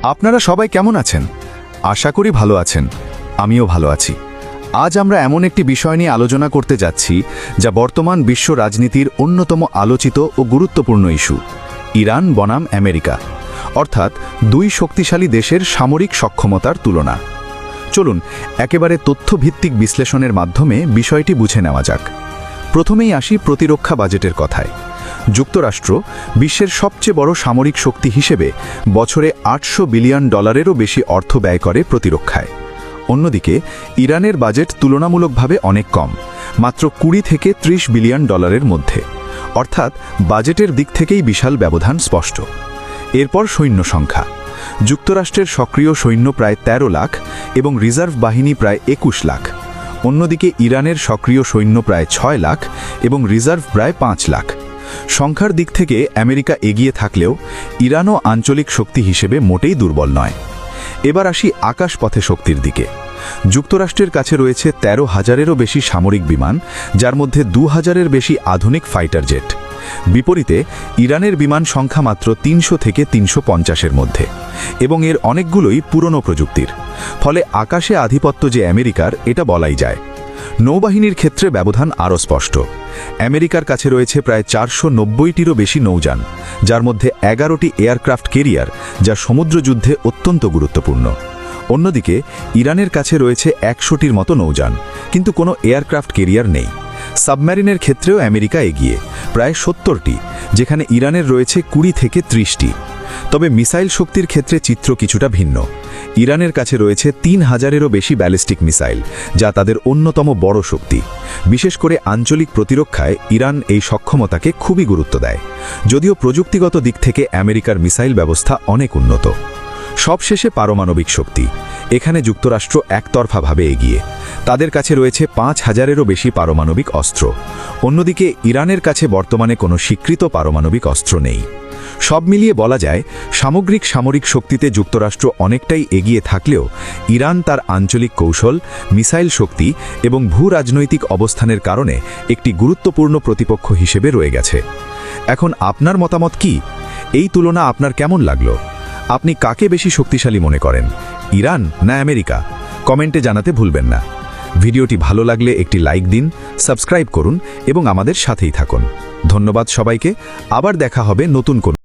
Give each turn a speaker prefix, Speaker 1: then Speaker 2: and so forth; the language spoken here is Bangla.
Speaker 1: আপনারা সবাই কেমন আছেন? আশা করি ভালো আছেন। আমিও ভালো আছি। আজ আমরা এমন একটি বিষয় নিয়ে আলোচনা করতে যাচ্ছি যা বর্তমান বিশ্ব রাজনীতির অন্যতম আলোচিত ও গুরুত্বপূর্ণ ইস্যু, ইরান বনাম আমেরিকা, অর্থাৎ দুই শক্তিশালী দেশের সামরিক সক্ষমতার তুলনা। চলুন একেবারে তথ্যভিত্তিক বিশ্লেষণের মাধ্যমে বিষয়টি বুঝে নেওয়া যাক। প্রথমেই আসি প্রতিরক্ষা বাজেটের কথায়। যুক্তরাষ্ট্র বিশ্বের সবচেয়ে বড় সামরিক শক্তি হিসেবে বছরে $800 বিলিয়নেরও বেশি অর্থ ব্যয় করে প্রতিরক্ষায়। অন্যদিকে ইরানের বাজেট তুলনামূলকভাবে অনেক কম, মাত্র 20 থেকে $30 বিলিয়ন মধ্যে, অর্থাৎ বাজেটের দিক থেকেই বিশাল ব্যবধান স্পষ্ট। এরপর সৈন্য সংখ্যা। যুক্তরাষ্ট্রের সক্রিয় সৈন্য প্রায় 13 লাখ এবং রিজার্ভ বাহিনী প্রায় 21 লাখ। অন্যদিকে ইরানের সক্রিয় সৈন্য প্রায় 6 লাখ এবং রিজার্ভ প্রায় 5 লাখ। সংখ্যার দিক থেকে আমেরিকা এগিয়ে থাকলেও ইরানও আঞ্চলিক শক্তি হিসেবে মোটেই দুর্বল নয়। এবার আসি আকাশপথে শক্তির দিকে। যুক্তরাষ্ট্রের কাছে রয়েছে 13,000-এরও বেশি সামরিক বিমান, যার মধ্যে 2,000-এর বেশি আধুনিক ফাইটার জেট। বিপরীতে ইরানের বিমান সংখ্যা মাত্র 300 থেকে 350-এর মধ্যে, এবং এর অনেকগুলোই পুরনো প্রযুক্তির। ফলে আকাশে আধিপত্য যে আমেরিকার, এটা বলাই যায়। নৌবাহিনীর ক্ষেত্রে ব্যবধান আরও স্পষ্ট। আমেরিকার কাছে রয়েছে প্রায় 490-টিরও বেশি নৌযান, যার মধ্যে 11টি এয়ারক্রাফট ক্যারিয়ার, যা সমুদ্রযুদ্ধে অত্যন্ত গুরুত্বপূর্ণ। অন্যদিকে ইরানের কাছে রয়েছে 100টির মতো নৌযান, কিন্তু কোনো এয়ারক্রাফট ক্যারিয়ার নেই। সাবমেরিনের ক্ষেত্রেও আমেরিকা এগিয়ে, প্রায় 70টি, যেখানে ইরানের রয়েছে 20 থেকে 30টি। তবে মিসাইল শক্তির ক্ষেত্রে চিত্র কিছুটা ভিন্ন। ইরানের কাছে রয়েছে 3,000-এরও বেশি ব্যালিস্টিক মিসাইল, যা তাদের অন্যতম বড় শক্তি। বিশেষ করে আঞ্চলিক প্রতিরক্ষায় ইরান এই সক্ষমতাকে খুবই গুরুত্ব দেয়, যদিও প্রযুক্তিগত দিক থেকে আমেরিকার মিসাইল ব্যবস্থা অনেক উন্নত। সবশেষে পারমাণবিক শক্তি। এখানে যুক্তরাষ্ট্র একতরফাভাবে এগিয়ে। তাদের কাছে রয়েছে 5,000-এরও বেশি পারমাণবিক অস্ত্র। অন্যদিকে ইরানের কাছে বর্তমানে কোনো স্বীকৃত পারমাণবিক অস্ত্র নেই। সব মিলিয়ে বলা যায়, সামগ্রিক সামরিক শক্তিতে যুক্তরাষ্ট্র অনেকটাই এগিয়ে থাকলেও ইরান তার আঞ্চলিক কৌশল, মিসাইল শক্তি এবং ভূ-রাজনৈতিক অবস্থানের কারণে একটি গুরুত্বপূর্ণ প্রতিপক্ষ হিসেবে রয়ে গেছে। এখন আপনার মতামত কি? এই তুলনা আপনার কেমন লাগলো? আপনি কাকে বেশি শক্তিশালী মনে করেন, ইরান না আমেরিকা? কমেন্টে জানাতে ভুলবেন না। ভিডিওটি ভালো লাগলে একটি লাইক দিন, সাবস্ক্রাইব করুন এবং আমাদের সাথেই থাকুন। ধন্যবাদ সবাইকে। আবার দেখা হবে নতুন কোনো